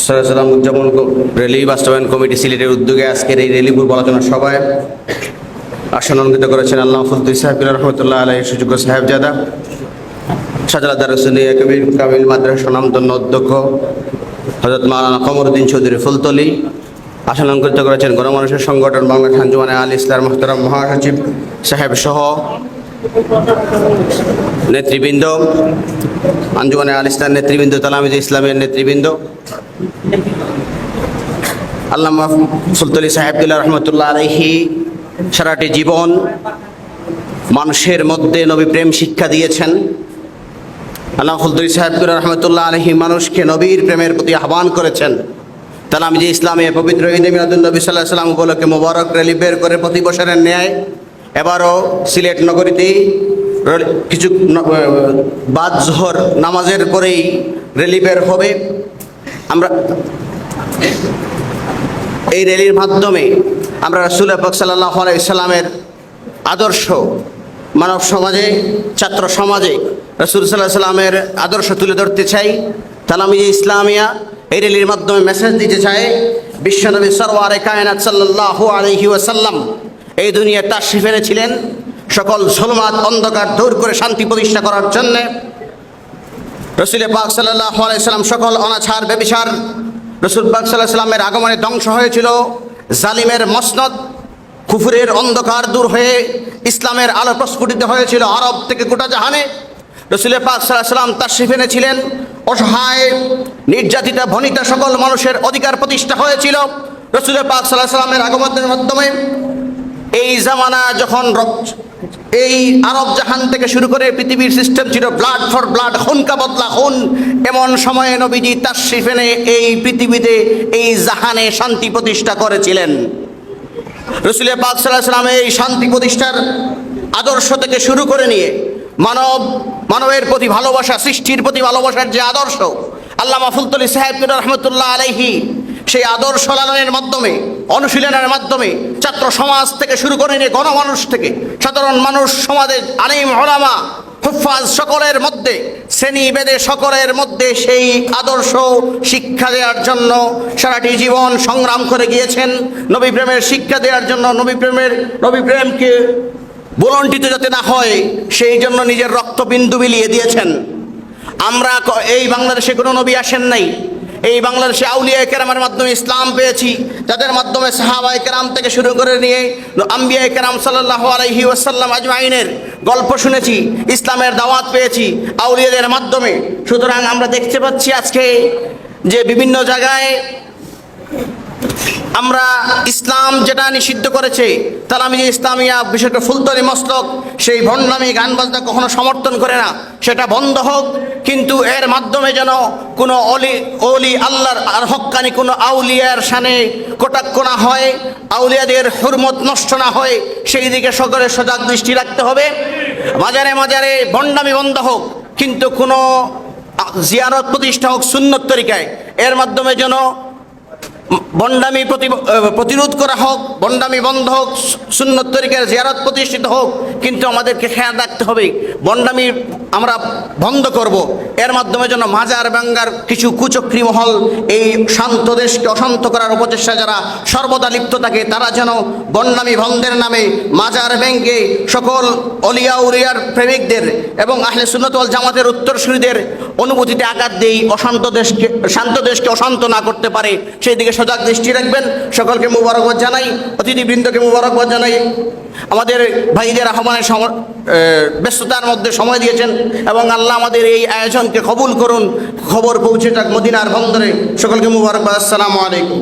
সালাম উদযাপন রেলি বাস্তবায়ন কমিটি সিলেটের উদ্যোগে আজকের এই রেলি পূর্ব আলোচনা সভায় আসন অলঙ্কৃত করেছেন আল্লামা ফজলুল সাহেব রহমতুল্লাহ আলাইহি সুযোগ্য সাহেবজাদা শাহজালাল দারুসুন্নিয়া কবির কামিল মাদ্রাসা স্বনামধন্য অধ্যক্ষ হযরত মাওলানা কমরউদ্দিন চৌধুরী ফুলতলি। আসন অলঙ্কৃত করেছেন গণমানুষের সংগঠন বাংলাদেশ আঞ্জুমানে আল ইসলাম মোহতারাম মহাসচিব সাহেব সহ নেতৃবৃন্দ, আঞ্জুমানে আল ইসলাম নেতৃবৃন্দ, তালামিজে ইসলামের নেতৃবৃন্দ, আল্লামা ফুলতলি সাহেবুল্লাহ রহমতুল্লাহ আলাইহি সারাটি জীবন মানুষের মধ্যে নবী প্রেম শিক্ষা দিয়েছেন। আল্লামা ফুলতলি সাহেবুল্লাহ রহমতুল্লাহ আলাইহি মানুষকে নবীর প্রেমের প্রতি আহ্বান করেছেন। তালামিজে ইসলামে পবিত্র ঈদে মিলাদুন নবী সাল্লাল্লাহু আলাইহি সাল্লাম উপলক্ষে মোবারক র্যালি বের করে প্রতি বছরের ন্যায় এবারও সিলেট নগরীতেই কিছু বাদ জোহর নামাজের পরেই র্যালি বের হবে। আমরা এই র্যালির মাধ্যমে আমরা রাসূল পাক সাল্লাল্লাহু আলাইহি সাল্লামের আদর্শ মানব সমাজে, ছাত্র সমাজে রাসূল সাল্লাল্লাহু আলাইহি সাল্লামের আদর্শ তুলে ধরতে চাই। তালামিজে ইসলামিয়া এই র্যালির মাধ্যমে মেসেজ দিতে চায় বিশ্বনবী সরওয়ারে কায়নাত সাল্লাল্লাহু আলাইহি ওয়াসাল্লাম এই দুনিয়ায় তাশরিফ এনেছিলেন সকল জুলমাত অন্ধকার দূর করে শান্তি প্রতিষ্ঠা করার জন্য। রাসূল পাক সাল্লাল্লাহু আলাইহি সাল্লাম সকল অনাচার ব্যভিচার রাসূল পাক সাল্লাল্লাহু আলাইহি সাল্লামের আগমনে ধ্বংস হয়েছিল। জালিমের মসনদ কুফরের অন্ধকার দূর হয়ে ইসলামের আলো প্রস্ফুটিত হয়েছিল আরব থেকে গোটা জাহানে। রাসূল পাক সাল্লাল্লাহু আলাইহি সাল্লাম তাশরিফ এনেছিলেন, অসহায় নির্যাতিতা ভনিতা সকল মানুষের অধিকার প্রতিষ্ঠা হয়েছিল রাসূল পাক সাল্লাল্লাহু আলাইহি সাল্লামের আগমনের মাধ্যমে। এই জামানা যখন এই আরব জাহান থেকে শুরু করে পৃথিবীর সিস্টেম ছিল ব্লাড ফর ব্লাড, খুন কা বদলা খুন, এমন সময়ে নবীজি তাশরিফ এনে এই পৃথিবীতে এই জাহানে শান্তি প্রতিষ্ঠা করেছিলেন। রাসূল পাক সাল্লাল্লাহু আলাইহি সাল্লাম এই শান্তি প্রতিষ্ঠার আদর্শ থেকে শুরু করে নিয়ে মানবের প্রতি ভালোবাসা, সৃষ্টির প্রতি ভালোবাসার যে আদর্শ আল্লামা ফুলতলি সাহেব রহমতুল্লাহ আলাইহি সেই আদর্শ লালনের মাধ্যমে, অনুশীলনের মাধ্যমে ছাত্র সমাজ থেকে শুরু করে নিয়ে গণমানুষ থেকে সাধারণ মানুষ, সমাজের আলিম ওলামা হুফাজ সকলের মধ্যে, শ্রেণী বেদে সকলের মধ্যে সেই আদর্শ শিক্ষা দেওয়ার জন্য সারাটি জীবন সংগ্রাম করে গিয়েছেন। নবী প্রেমের শিক্ষা দেওয়ার জন্য, নবী প্রেমকে বুলন্ডিত যাতে না হয় সেই জন্য নিজের রক্তবিন্দু বিলিয়ে দিয়েছেন। আমরা এই বাংলাদেশে কোনো নবী আসেন নাই, এই বাংলাদেশে আউলিয়া কেরামের মাধ্যমে ইসলাম পেয়েছি, যাদের মাধ্যমে সাহাবায়ে কেরাম থেকে শুরু করে নিয়ে আম্বিয়া কেরাম সাল্লাল্লাহু আলাইহি ওয়াসাল্লাম আজমাইনের গল্প শুনেছি, ইসলামের দাওয়াত পেয়েছি আউলিয়াদের মাধ্যমে। সুতরাং আমরা দেখতে পাচ্ছি আজকে যে বিভিন্ন জায়গায় আমরা ইসলাম যেটা নিষিদ্ধ করেছে তালামিজে ইসলামিয়া, বিশেষ করে ফুলতলি মসলক, সেই ভণ্ডামি গান বাজনা কখনো সমর্থন করে না, সেটা বন্ধ হোক। কিন্তু এর মাধ্যমে যেন কোনো অলি আল্লাহর আর হক্কানি কোনো আউলিয়ার শানে কটাক্ষ না হয়, আউলিয়াদের হুরমত নষ্ট না হয়, সেই দিকে সকলের সজাগ দৃষ্টি রাখতে হবে। মাজারে মাজারে ভণ্ডামি বন্ধ হোক, কিন্তু কোনো জিয়ারত প্রতিষ্ঠা হোক সুন্নত তরিকায়, এর মাধ্যমে যেন বন্ডামি প্রতিরোধ করা হোক, বন্ডামি বন্ধ হোক, সুন্নত তরিকার জিয়ারত প্রতিষ্ঠিত হোক। কিন্তু আমাদেরকে খেয়াল রাখতে হবে বন্ডামি আমরা বন্ধ করব, এর মাধ্যমে যেন মাজার ভাঙ্গার কিছু কুচক্রী মহল এই শান্ত দেশকে অশান্ত করার উপচেষ্টা যারা সর্বদা লিপ্ত থাকে, তারা যেন বন্ডামি বন্ধের নামে মাজার ভেঙ্গে সকল অলিয়া উলিয়ার প্রেমিকদের এবং আহলে সুন্নাত ওয়াল জামাতের উত্তরসূরিদের অনুভূতিতে আঘাত দেই, শান্ত দেশকে অশান্ত না করতে পারে সেই দিকে সজাগ দৃষ্টি রাখবেন। সকলকে মুবারকবাদ জানাই, অতিথিবৃন্দকে মুবারকবাদ জানাই। আমাদের ভাইদের আহ্বানের ব্যস্ততার মধ্যে সময় দিয়েছেন এবং আল্লাহ আমাদের এই আয়োজনকে কবুল করুন, খবর পৌঁছে যাক মদিনার বন্দরে। সকলকে মুবারকবাদ। আসসালামু আলাইকুম।